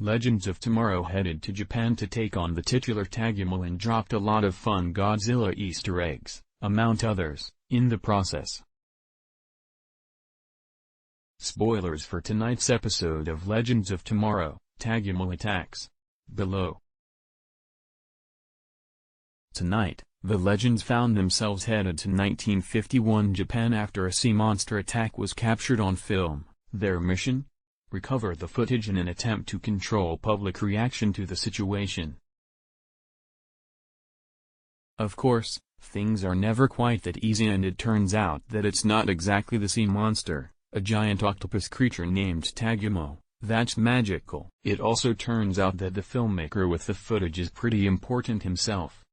Legends of Tomorrow headed to Japan to take on the titular Tagumo and dropped a lot of fun Godzilla Easter eggs, among others, in the process. Spoilers for tonight's episode of Legends of Tomorrow, Tagumo attacks. Below. Tonight, the Legends found themselves headed to 1951 Japan after a sea monster attack was captured on film. Their mission? Recover the footage in an attempt to control public reaction to the situation. Of course, things are never quite that easy, and it turns out that it's not exactly the sea monster, a giant octopus creature named Tagumo, that's magical. It also turns out that the filmmaker with the footage is pretty important himself.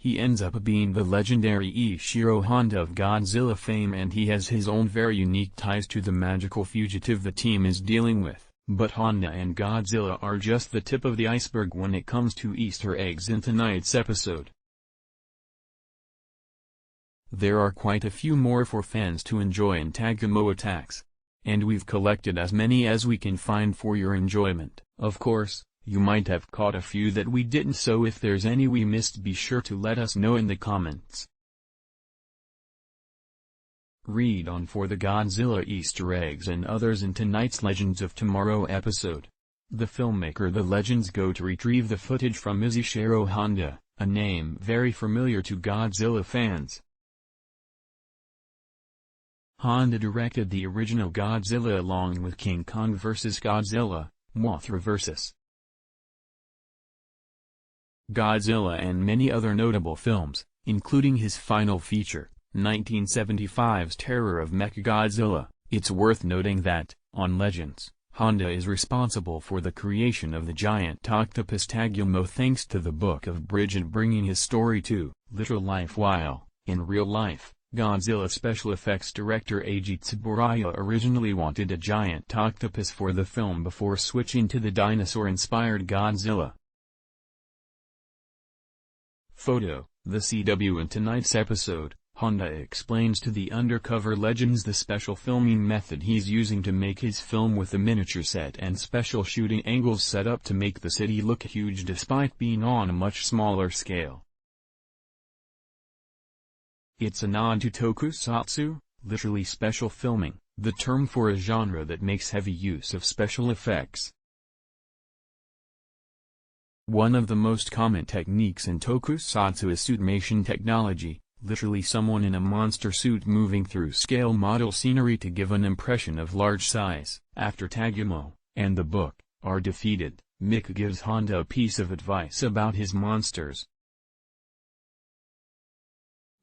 He ends up being the legendary Ishiro Honda of Godzilla fame, and he has his own very unique ties to the magical fugitive the team is dealing with. But Honda and Godzilla are just the tip of the iceberg when it comes to Easter eggs in tonight's episode. There are quite a few more for fans to enjoy in Tagumo attacks. And we've collected as many as we can find for your enjoyment. Of course, you might have caught a few that we didn't, so if there's any we missed, be sure to let us know in the comments. Read on for the Godzilla Easter eggs and others in tonight's Legends of Tomorrow episode. The filmmaker The Legends go to retrieve the footage from Ishiro Honda, a name very familiar to Godzilla fans. Honda directed the original Godzilla along with King Kong vs. Godzilla, Mothra vs. Godzilla, and many other notable films, including his final feature, 1975's Terror of Mechagodzilla. It's worth noting that, on Legends, Honda is responsible for the creation of the giant octopus Tagumo thanks to the Book of Bridget bringing his story to literal life, while, in real life, Godzilla special effects director Eiji Tsuburaya originally wanted a giant octopus for the film before switching to the dinosaur-inspired Godzilla. Photo, the CW. In tonight's episode, Honda explains to the undercover Legends the special filming method he's using to make his film, with a miniature set and special shooting angles set up to make the city look huge despite being on a much smaller scale. It's a nod to tokusatsu, literally special filming, the term for a genre that makes heavy use of special effects. One of the most common techniques in tokusatsu is suitmation technology, literally someone in a monster suit moving through scale model scenery to give an impression of large size. After Tagumo, and the book, are defeated, Mick gives Honda a piece of advice about his monsters.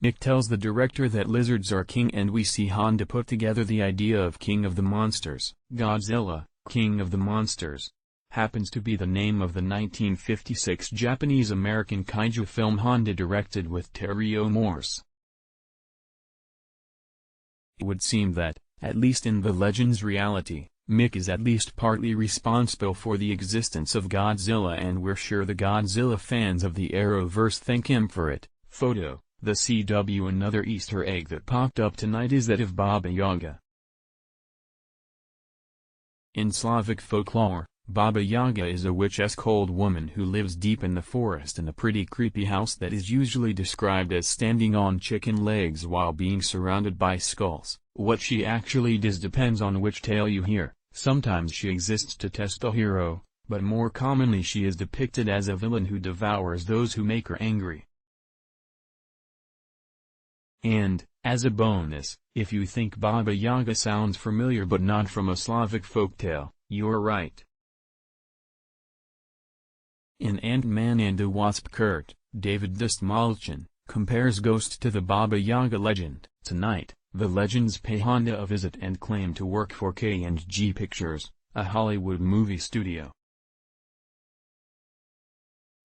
Mick tells the director that lizards are king, and we see Honda put together the idea of King of the Monsters. Godzilla, King of the Monsters, happens to be the name of the 1956 Japanese-American kaiju film Honda directed with Terrio Morse. It would seem that, at least in the Legends reality, Mick is at least partly responsible for the existence of Godzilla, and we're sure the Godzilla fans of the Arrowverse thank him for it. Photo, the CW. Another Easter egg that popped up tonight is that of Baba Yaga. In Slavic folklore, Baba Yaga is a witch-esque old woman who lives deep in the forest in a pretty creepy house that is usually described as standing on chicken legs while being surrounded by skulls. What she actually does depends on which tale you hear. Sometimes she exists to test the hero, but more commonly she is depicted as a villain who devours those who make her angry. And, as a bonus, if you think Baba Yaga sounds familiar but not from a Slavic folktale, you're right. In Ant-Man and the Wasp, Kurt, David Dastmalchian, compares Ghost to the Baba Yaga legend. Tonight, the Legends pay Honda a visit and claim to work for K&G Pictures, a Hollywood movie studio.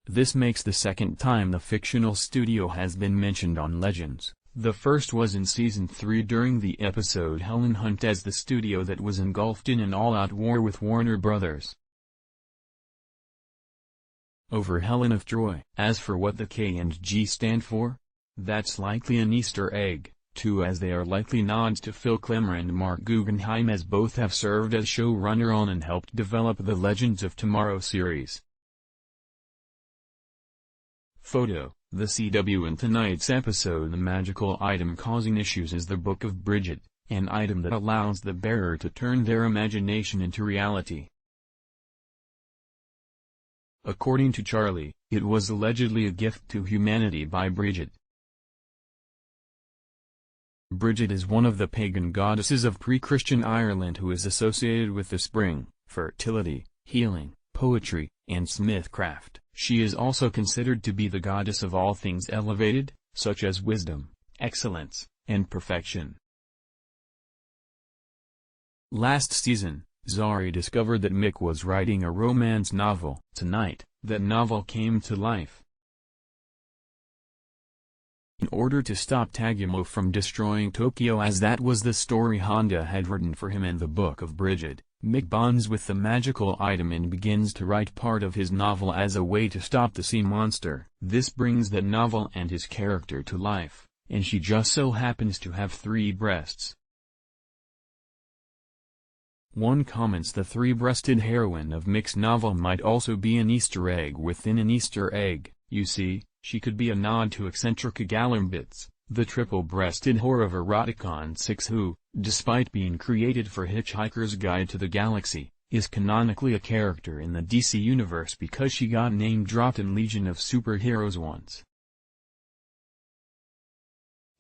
This makes the second time the fictional studio has been mentioned on Legends. The first was in Season 3 during the episode Helen Hunt as the studio that was engulfed in an all-out war with Warner Brothers over Helen of Troy. As for what the K&G stand for, that's likely an Easter egg, too, as they are likely nods to Phil Klemmer and Mark Guggenheim, as both have served as showrunner on and helped develop the Legends of Tomorrow series. Photo: The CW. In tonight's episode, the magical item causing issues is the Book of Bridget, an item that allows the bearer to turn their imagination into reality. According to Charlie, it was allegedly a gift to humanity by Bridget. Bridget is one of the pagan goddesses of pre-Christian Ireland who is associated with the spring, fertility, healing, poetry, and smithcraft. She is also considered to be the goddess of all things elevated, such as wisdom, excellence, and perfection. Last season, Zari discovered that Mick was writing a romance novel. Tonight, that novel came to life. In order to stop Tagumo from destroying Tokyo, as that was the story Honda had written for him in the Book of Bridget, Mick bonds with the magical item and begins to write part of his novel as a way to stop the sea monster. This brings that novel and his character to life, and she just so happens to have 3 breasts. One comments the 3-breasted heroine of Mick's novel might also be an Easter egg within an Easter egg. You see, she could be a nod to Eccentrica Galambits, the triple-breasted whore of Eroticon 6 who, despite being created for Hitchhiker's Guide to the Galaxy, is canonically a character in the DC universe because she got name-dropped in Legion of Superheroes once.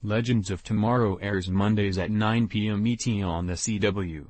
Legends of Tomorrow airs Mondays at 9 p.m. ET on the CW.